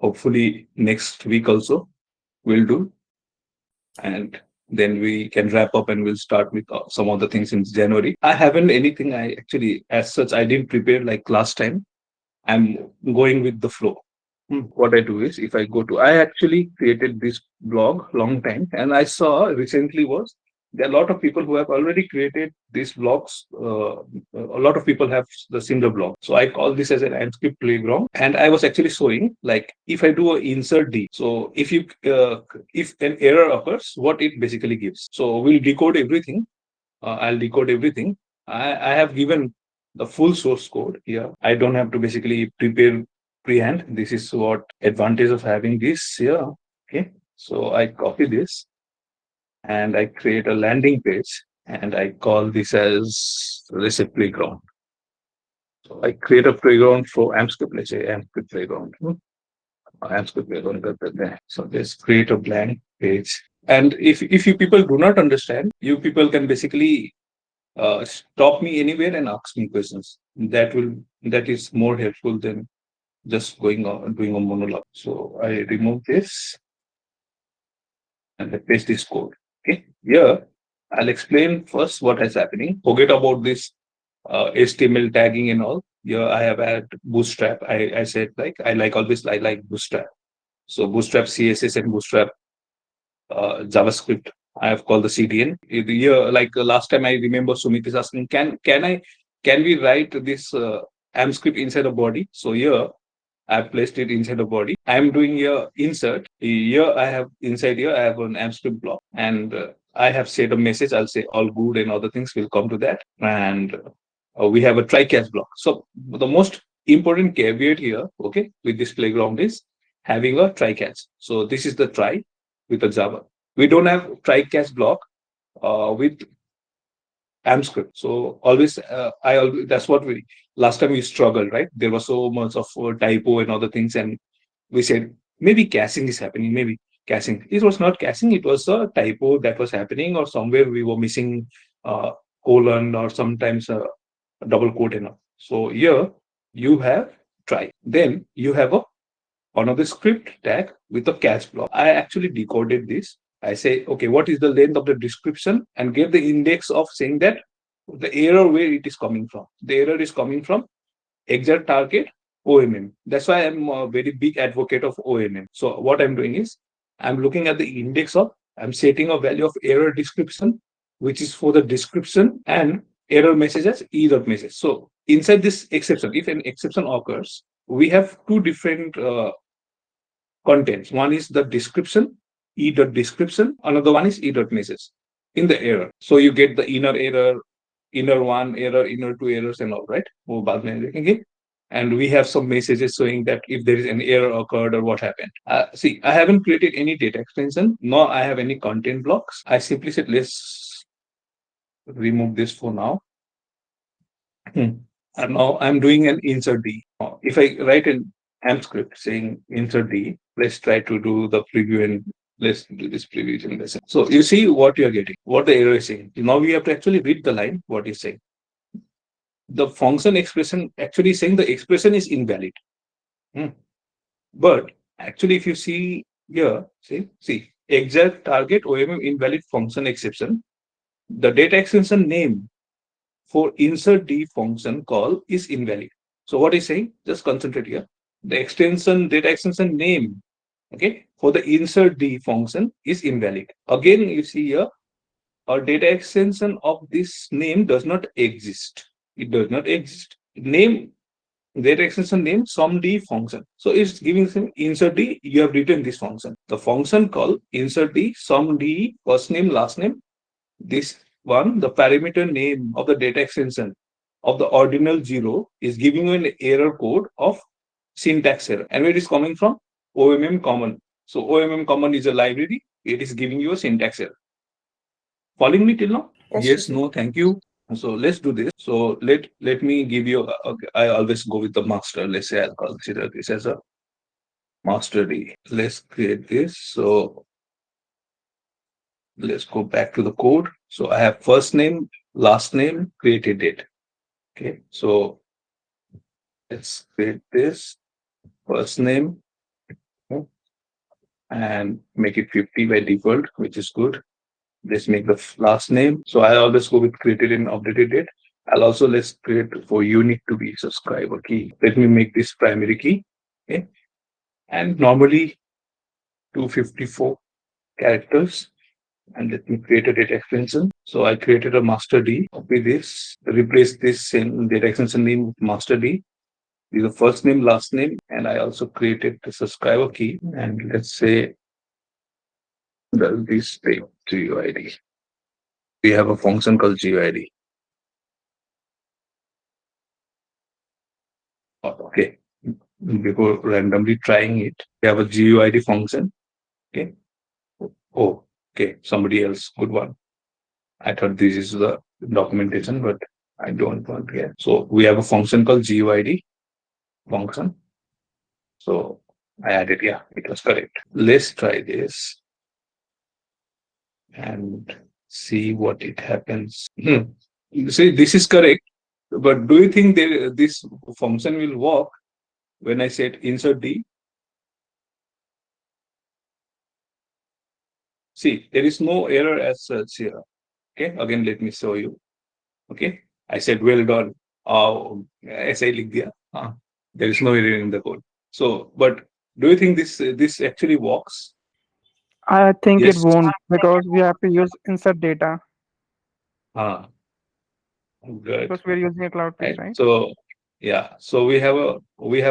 hopefully next week also we'll do. And then we can wrap up and we'll start with some other things in January. I haven't anything I actually, as such, I didn't prepare like last time. I'm going with the flow. What I do is if I go to, I actually created this blog long time, and I saw recently was there are a lot of people who have already created these blogs. A lot of people have the similar blog. So I call this as an AMPScript playground. And I was actually showing like if I do a insert D. So if an error occurs, what it basically gives. So we'll decode everything. I'll decode everything. I have given the full source code here. I don't have to basically prepare prehand. This is what advantage of having this here. Okay. So I copy this and I create a landing page and I call this as let's say playground. So I create a playground for AMPScript, let's say AMPScript playground. AMPScript playground. So just create a blank page. And if you people do not understand, you people can basically stop me anywhere and ask me questions. That is more helpful than just going on doing a monologue. So I remove this and I paste this code. Okay, here I'll explain first what is happening. Forget about this HTML tagging and all. Here I have had Bootstrap. I said like I like Bootstrap. So Bootstrap CSS and Bootstrap JavaScript. I have called the CDN. Here, like last time, I remember Sumit is asking, can we write this AMPScript inside a body? So here I've placed it inside a body. I'm doing here insert. Here I have inside here I have an AMPScript block, and I have set a message. I'll say all good and other things will come to that. And we have a try catch block. So the most important caveat here, okay, with this playground is having a try catch. So this is the try with a Java. We don't have try catch block with AMPScript. So always, I always that's what we last time we struggled, right? There was so much of typo and other things, and we said maybe caching is happening, maybe caching. It was not caching; it was a typo that was happening, or somewhere we were missing colon or sometimes a double quote and all. So here you have try. Then you have a another script tag with a catch block. I actually decoded this. I say, okay, what is the length of the description and give the index of saying that the error where it is coming from. The error is coming from exact target OMM. That's why I'm a very big advocate of OMM. So what I'm doing is I'm looking at the index of, I'm setting a value of error description, which is for the description, and error message as error message. So inside this exception, if an exception occurs, we have two different contents. One is the description, e.description. Another one e message in the error. So you get the inner error, inner one error, inner two errors, and all, right? Okay. And we have some messages showing that if there is an error occurred or what happened. See, I haven't created any data extension, nor I have any content blocks. I simply said, let's remove this for now. And now I'm doing an insert D. If I write an AMPScript saying insert D, let's try to do the preview and let's do this preview in lesson. So you see what you're getting, what the error is saying. Now we have to actually read the line, what is saying. The function expression actually saying the expression is invalid. But actually, if you see here, see exact target OMM invalid function exception, the data extension name for insert D function call is invalid. So what is saying? Just concentrate here. The extension data extension name, okay, for the insert D function is invalid. Again, you see here, our data extension of this name does not exist. It does not exist. Name data extension name some D function. So it's giving some insert D. You have written this function. The function call insert D some D first name last name. This one, the parameter name of the data extension of the ordinal 0 is giving you an error code of syntax error. And where it is coming from? OMM common. So OMM common is a library. It is giving you a syntax error. Following me till now? Yes, no, thank you. So let's do this. So let me give you, okay, I always go with the master. Let's say I'll consider this as a master D. Let's create this. So let's go back to the code. So I have first name, last name, created date. Okay, so let's create this first name, and make it 50 by default, which is good. Let's make the last name. So I always go with created and updated date. I'll also let's create for unique to be subscriber key. Let me make this primary key. Okay. And normally 254 characters. And let me create a data extension. So I created a master D. Copy this, replace this same data extension name with master D. This is the first name, last name, and I also created the subscriber key. And let's say this type GUID. We have a function called GUID. Okay. Before randomly trying it, we have a GUID function. Okay. Oh, okay. Somebody else. Good one. I thought this is the documentation, but I don't want to get. So we have a function called GUID function. So I added, yeah, it was correct. Let's try this and see what it happens. See, this is correct. But do you think this function will work when I set insert D? See, there is no error as such here. Okay, again, let me show you. Okay, I said, well done. ऐसा ही लिख दिया. There is no error in the code. So, but do you think this actually works? I think it Yes. won't because we have to use insert data Ah, good. because we're using a cloud base, Right. right? So, yeah. So we have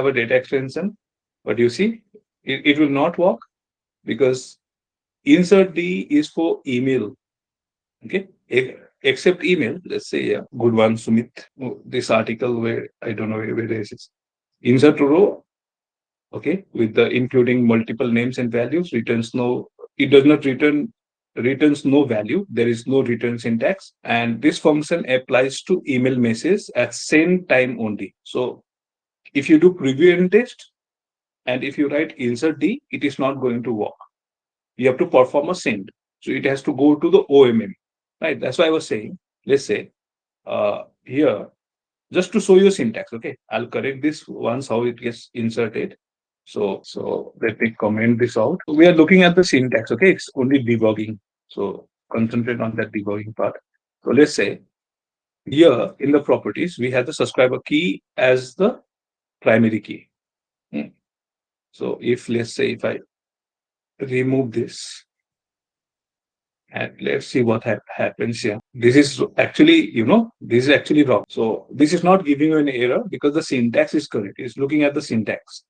a data extension, but you see, it will not work because insert D is for email. Okay. Except email, let's say, yeah, good one, Sumit. This article where I don't know where it is. Insert row, okay, with the including multiple names and values, returns no, it does not returns no value. There is no return syntax. And this function applies to email message at same time only. So if you do preview and test, and if you write insert D, it is not going to work. You have to perform a send. So it has to go to the OMM, right? That's why I was saying, let's say, here, just to show you syntax, okay? I'll correct this once how it gets inserted. So let me comment this out. We are looking at the syntax, okay? It's only debugging. So concentrate on that debugging part. So let's say here in the properties, we have the subscriber key as the primary key. So if let's say if I remove this, and let's see what happens here. This is actually, this is actually wrong. So this is not giving you an error because the syntax is correct. It's looking at the syntax.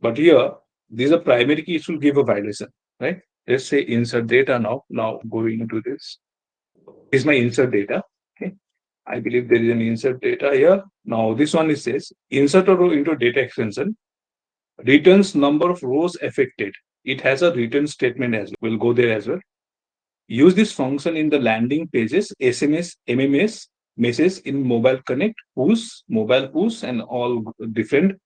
But here, this is a primary key, it will give a violation, right? Let's say insert data now. Now going into this. This is my insert data. Okay. I believe there is an insert data here. Now this one it says insert a row into data extension, returns number of rows affected. It has a return statement as well. We'll go there as well. Use this function in the landing pages, SMS, MMS, message in mobile connect, push, mobile push, and all different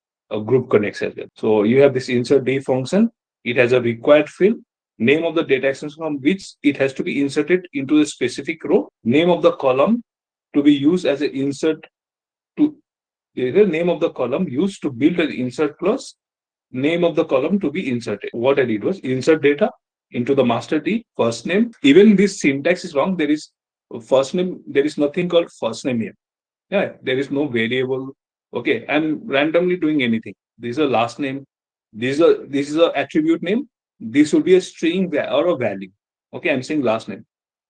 group connects as well. So you have this insert D function. It has a required field, name of the data extension from which it has to be inserted into a specific row, name of the column to be used as an insert to the name of the column used to build an insert clause, name of the column to be inserted. What I did was insert data into the master D, first name. Even this syntax is wrong. There is first name, there is nothing called first name here. Yeah, there is no variable. Okay, I'm randomly doing anything. This is a last name. This is a attribute name. This will be a string or a value. Okay, I'm saying last name.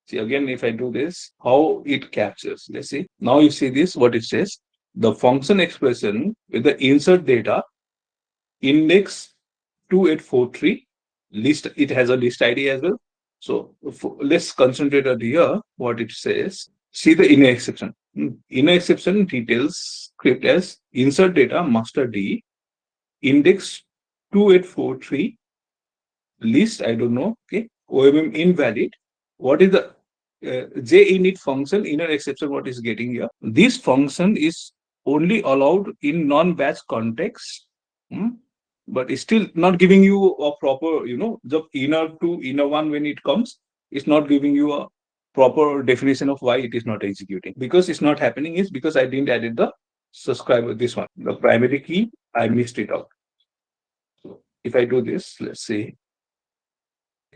See again, if I do this, how it captures. Let's see. Now you see this, what it says. The function expression with the insert data index 2843 list. It has a list ID as well. So let's concentrate on here what it says. See the inner exception. Inner exception details script as insert data master D index 2843 list. I don't know. Okay. OMM invalid. What is the jinit function inner exception? What is getting here? This function is only allowed in non-batch context. But it's still not giving you a proper, the inner to inner one when it comes, it's not giving you a proper definition of why it is not executing. Because it's not happening is because I didn't add the subscriber, this one, the primary key, I missed it out. So if I do this, let's see.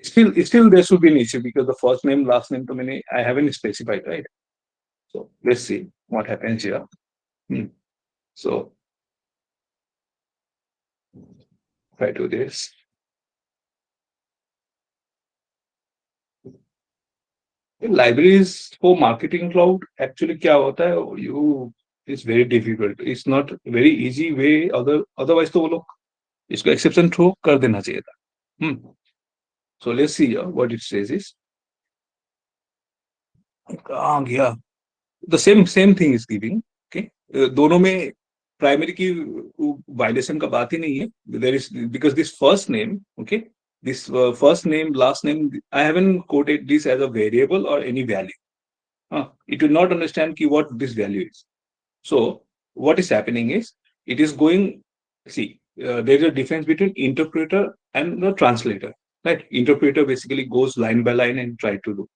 Still there should be an issue because the first name, last name to many I haven't specified, right? So let's see what happens here. Hmm. So try to this. Libraries for marketing cloud actually क्या होता है you it's very difficult. It's not very easy way. Otherwise तो वो लोग इसको exception throw कर देना चाहिए था. Hmm. So let's see what it says is कहाँ गया the same thing is giving. Okay, दोनों में प्राइमरी की वायलेशन का बात ही नहीं है. There is because this first name, okay, this first name, last name, I haven't quoted this as a variable or any value. It will not understand key what this value is. So what is happening is it is going. See, there is a difference between interpreter and the translator. Right? Interpreter basically goes line by line and try to do.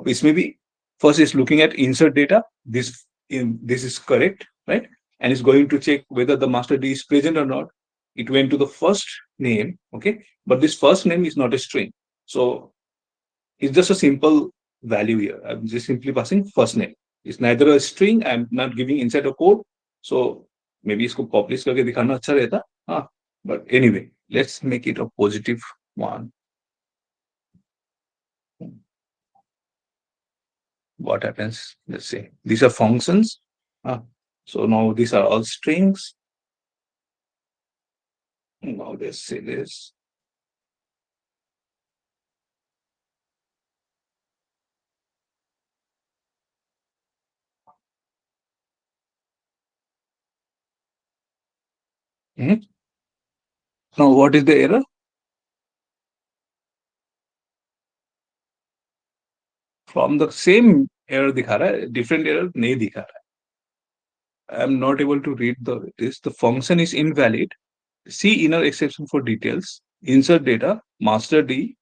This may be first is looking at insert data. This is correct, right? And it's going to check whether the master D is present or not. It went to the first name, okay, but this first name is not a string. So it's just a simple value here. I'm just simply passing first name. It's neither a string. I'm not giving inside a code. So maybe इसको publish करके दिखाना अच्छा रहता. But anyway, let's make it a positive one. What happens? Let's see. These are functions. So now these are all strings. Now let's see this. Hmm. Now what is the error? From the same error दिखा रहा है, different error नहीं दिखा रहा है. I am not able to read this. The function is invalid. See inner exception for details. Insert data, master D,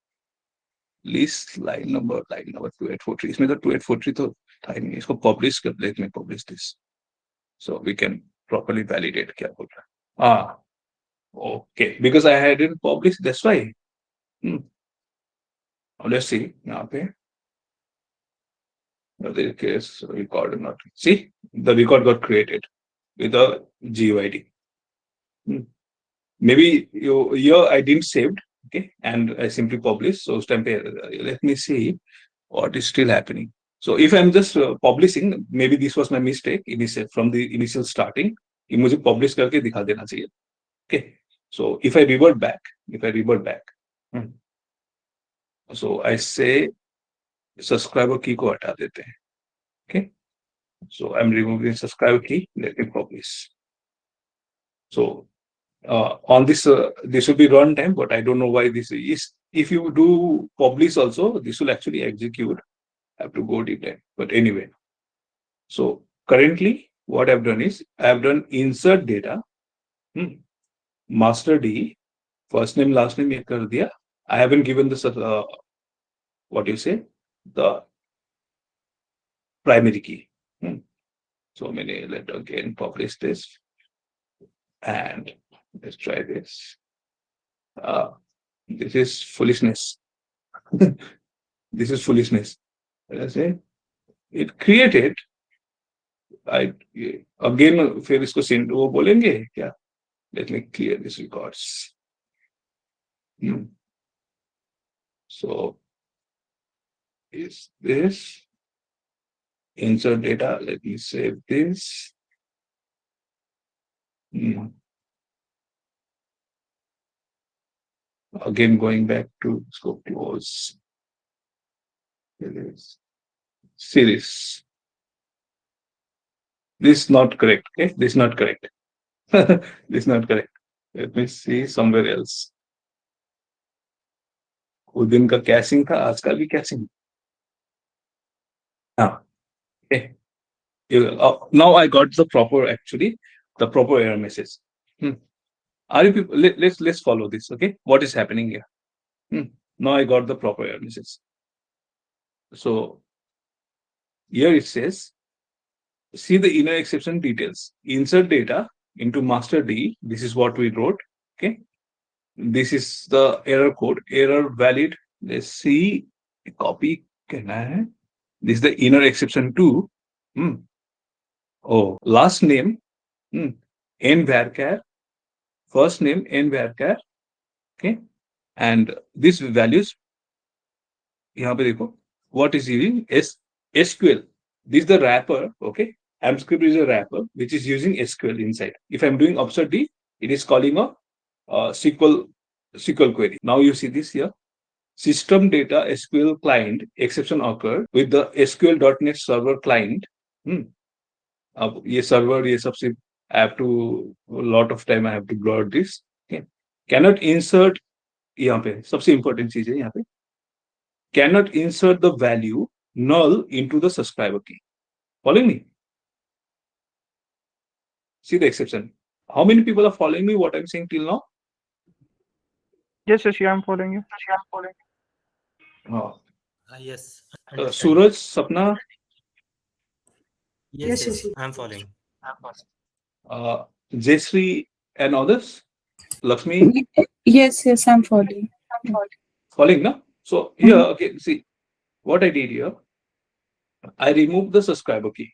list line number 2843. इसमें तो 2843 तो था ही नहीं. इसको publish कर. Let me publish this. So we can properly validate क्या बोल रहा है. Okay. Because I hadn't published, that's why. Now let's see. यहाँ पे the case record not. See, the record got created with a GUID. Maybe here I didn't saved, okay, and I simply publish. So let me see what is still happening. So if I'm just publishing, maybe this was my mistake initial from the initial starting. कि मुझे publish करके दिखा देना चाहिए. Okay. So if I revert back, so I say subscriber key को हटा देते हैं. Okay. So I'm removing subscriber key. Let me publish. So on this, this will be runtime, but I don't know why this is. If you do publish also, this will actually execute. I have to go deep dive. But anyway, so currently what I've done is I have done insert data, master D, first name, last name, ये कर दिया. I haven't given the what you say, the primary key. So many, let again publish this, and let's try this. This is foolishness. This is foolishness. I say it created. I again फिर इसको send वो बोलेंगे क्या? Let me clear this records. So is this insert data? Let me save this. Again going back to scope close. Series. This is not correct. Okay, this is not correct. This is not correct. Let me see somewhere else. उस दिन का caching था, आज का भी caching. Okay. Now I got the proper error message. Are you people, let's follow this. Okay, what is happening here? Now I got the proper error message. So here it says, see the inner exception details. Insert data into master D. This is what we wrote. Okay, this is the error code. Error valid Let's see. Copy. Can I? This is the inner exception too. Hmm. Oh, last name. Hmm. N varchar. First name N varchar. Okay. And this values यहाँ पे देखो what is using SQL. This is the wrapper. Okay. AMPScript is a wrapper which is using SQL inside. If I'm doing observe D, it is calling a SQL query. Now you see this here. System data SQL client exception occurred with the SQL.NET server client. Hmm. अब ये server ये सबसे I have to a lot of time I have to blur this. Okay. Cannot insert यहाँ पे सबसे important चीज है यहाँ पे cannot insert the value null into the subscriber key. Following me? See the exception. How many people are following me? What I'm saying till now? Yes, Shashi, I'm following you. Oh. Yes, understanding. Suraj, Sapna, Yes, yes, I'm following. uh, Jayshree, and others. Lakshmi, Yes, yes, I'm following. following, no? So here, okay, see what I did here. I removed the subscriber key.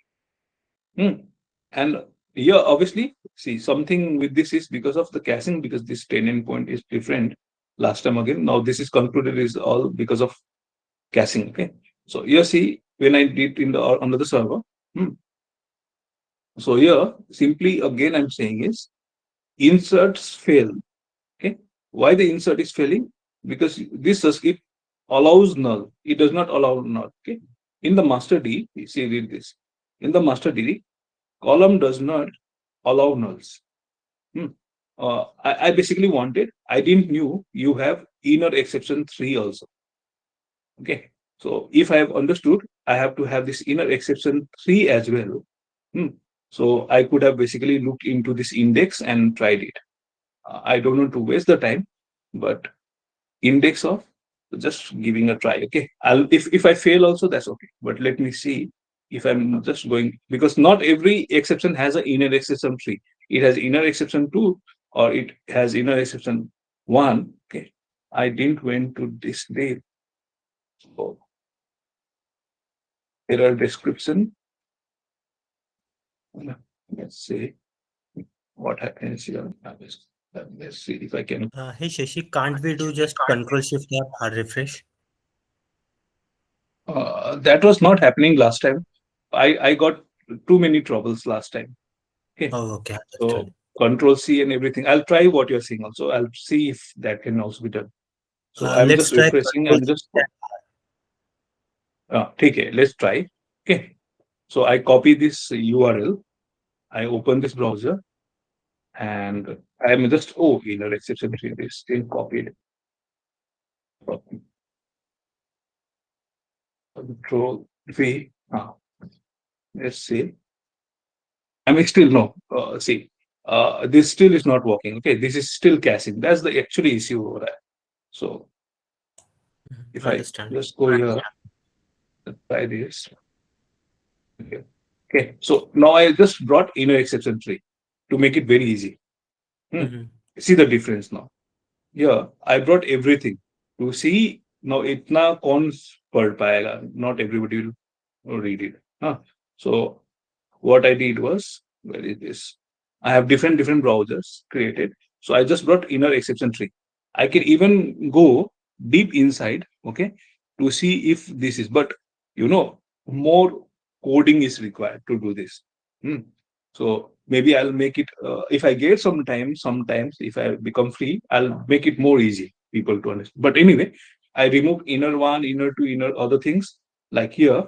And here, obviously, see something with this is because of the caching, because this 10 endpoint is different last time again. Now this is concluded is all because of caching. Okay. So here, see when I did in the under the server. So here, simply again, I'm saying is inserts fail. Okay. Why the insert is failing? Because this it allows null. It does not allow null. Okay. In the master D, see read this. In the master D, column does not allow nulls. I basically wanted, I didn't knew you have inner exception 3 also. Okay. So if I have understood, I have to have this inner exception 3 as well. So I could have basically looked into this index and tried it. I don't want to waste the time, but index of just giving a try. Okay. If I fail also, that's okay. But let me see if I'm just going, because not every exception has an inner exception 3. It has inner exception 2 or it has inner exception 1. Okay. I didn't went to this day. So error description. Let's see what happens here. Let's see if I can. Hey Shashi, can't we do just Control Shift or refresh? That was not happening last time. I got too many troubles last time. Okay. Oh, okay, So understood. Control C and everything. I'll try what you're saying also. I'll see if that can also be done. So I'm Let's just try refreshing. Control I'm just Shift. okay. Let's try. Okay. So I copy this URL. I open this browser and I'm just inner exception is still copied. Control V. Let's see. I'm still no. See, this still is not working. Okay, this is still caching. That's the actually issue over there. So if I Understand. just go here, try this. Okay. Okay. So now I just brought inner exception 3 to make it very easy. See the difference now. Here I brought everything to see now itna कौन पढ़ पाएगा. Not everybody will read it. So what I did was, where is this? I have different browsers created. So I just brought inner exception 3. I can even go deep inside, okay, to see if this is, but more coding is required to do this. So maybe I'll make it, if I get some time, sometimes if I become free, I'll make it more easy people to understand. But anyway, I removed inner 1, inner 2, inner other things like here.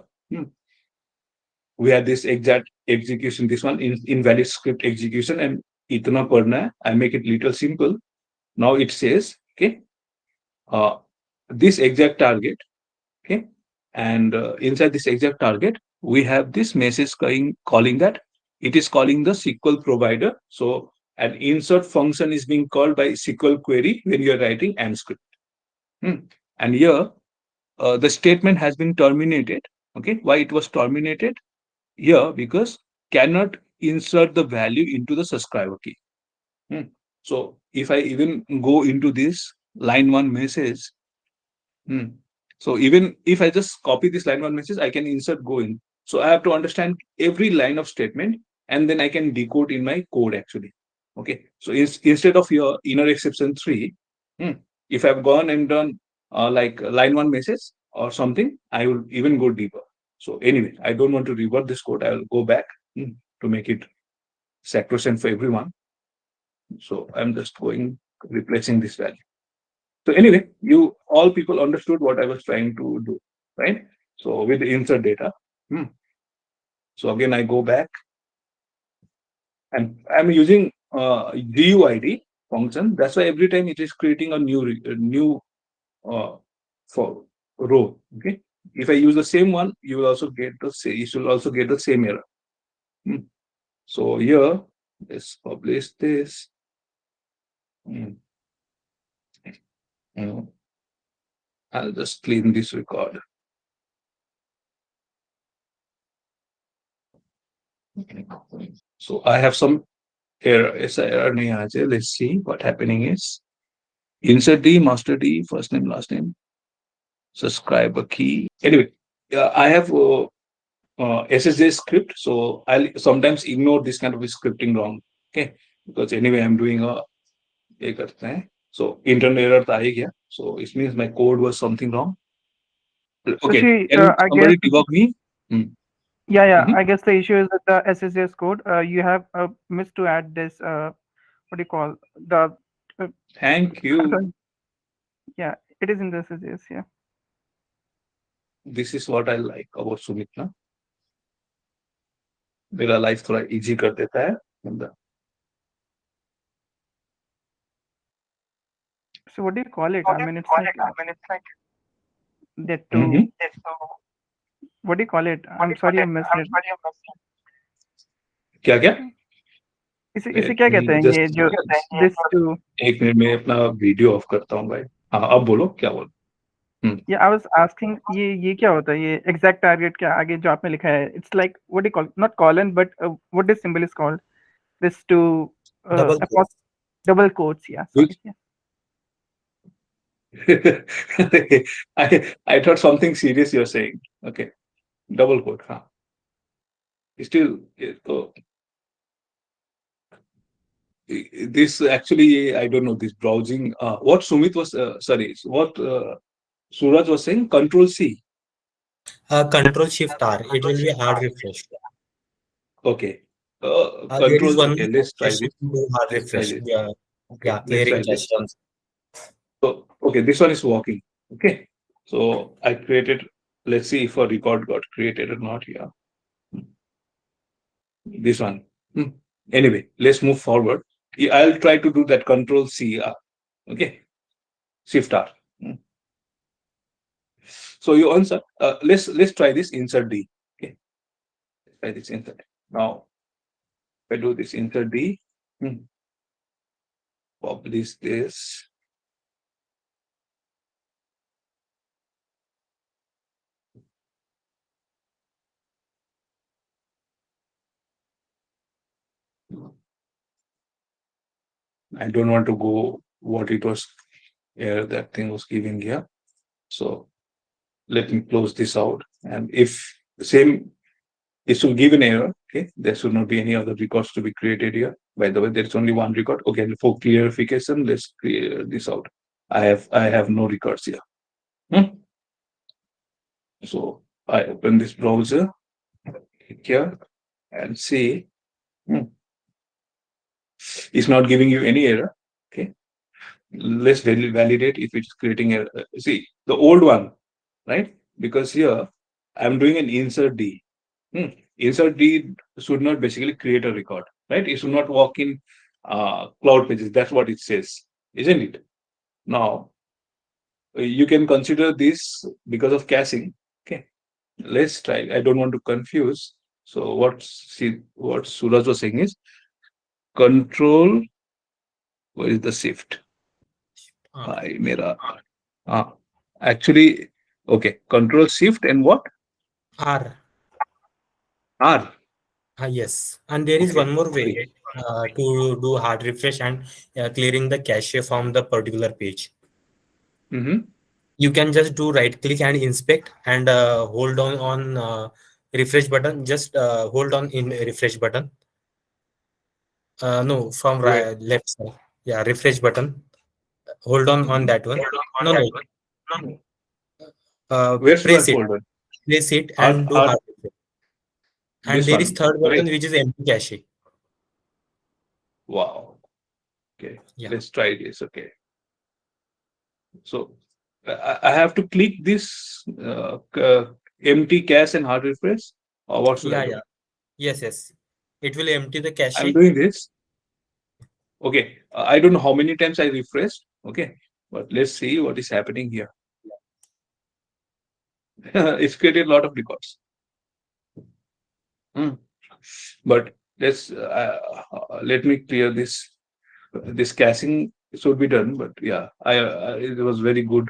We have this exact execution, this one is invalid script execution and itna padna hai. I make it little simple. Now it says, okay, this exact target, okay, and inside this exact target, we have this message calling that it is calling the SQL provider. So an insert function is being called by SQL query when you are writing AMPScript. And here, the statement has been terminated. Okay, why it was terminated? Here because cannot insert the value into the subscriber key. So if I even go into this line 1 message, So even if I just copy this line one message, I can insert go in. So I have to understand every line of statement, and then I can decode in my code actually. Okay. So instead of your inner exception 3, if I've gone and done like line one message or something, I will even go deeper. So anyway, I don't want to revert this code. I will go back to make it sacrosanct for everyone. So I'm just replacing this value. So anyway, you all people understood what I was trying to do, right? So with the insert data. So again, I go back and I'm using GUID function. That's why every time it is creating a new for row. Okay. If I use the same one, you will also get the same. You should also get the same error. So here, let's publish this. I'll just clean this record. So I have some error. Let's see what happening is. Insert D, master D, first name, last name, subscriber key. Anyway, I have SSJ script, so I'll sometimes ignore this kind of scripting wrong. Okay, because anyway I'm doing a so internal error था ही गया. So it means my code was something wrong. Okay, Shashi, can I somebody guess. debug me? Yeah. I guess the issue is with the SSJS code. You have missed to add this. What do you call the? Thank you. Yeah, it is in the SSJS. Yeah. This is what I like about Sumit ना. मेरा life थोड़ा easy कर देता है बंदा. So what do you call it? I mean, it's like that too. What do you call it? I'm sorry, I missed it. क्या क्या? इसे क्या कहते हैं ये जो this to? एक मिनट में अपना वीडियो ऑफ करता हूँ भाई. हाँ अब बोलो क्या बोलो. Yeah, I was asking ये क्या होता है ये exact target क्या आगे जो आपने लिखा है? It's like what do you call not colon but what this symbol is called? This to double quotes. Yeah. Sorry. Yeah. I thought something serious you're saying. Okay, double quote. Huh? Still, so this actually I don't know this browsing. What Sumit was what Suraj was saying. Control C. Control Shift R. It will be hard refresh. Okay. There is Control. one Okay, let's try this. hard refresh. Yeah, Okay, let's clearing try this. cache. So okay, this one is working. Okay, so I created. Let's see if a record got created or not here. This one. Anyway, let's move forward. I'll try to do that Control C. Okay, Shift R. So you answer. Let's try this insert D. Okay, let's try this insert. Now, if I do this insert D, publish this. I don't want to go what it was here that thing was giving here. So let me close this out. And if the same, it should give an error. Okay, there should not be any other records to be created here. By the way, there is only one record. Okay, for clarification, let's clear this out. I have no records here. So I open this browser here and see. It's not giving you any error. Okay, let's validate if it's creating a see the old one, right? Because here I'm doing an insert D. Insert D should not basically create a record, right? It should not walk in cloud pages. That's what it says, isn't it? Now you can consider this because of caching. Okay, let's try. I don't want to confuse. So what Suraj was saying is control. Where is the shift? Actually, okay. Control Shift and what? R. Yes, and there is one more way to do hard refresh and clearing the cache from the particular page. You can just do right click and inspect and hold on refresh button. Just hold on in refresh button. No, from Where? right, left side. Yeah, refresh button. Hold on Mhm. that one. No, no. Where's my Press it. folder? Press it Hard, and do hard. hard refresh. And This there is one, third right? button which is empty cache. Wow. Okay, Yeah. let's try this. Okay, so I have to click this empty cache and hard refresh, or what should I Yeah, do? yeah. Yes, yes. It will empty the cache. I'm doing this. Okay, I don't know how many times I refreshed. Okay, but let's see what is happening here. It's created a lot of records. Hmm. But let me clear this. This caching should be done, but yeah, it was very good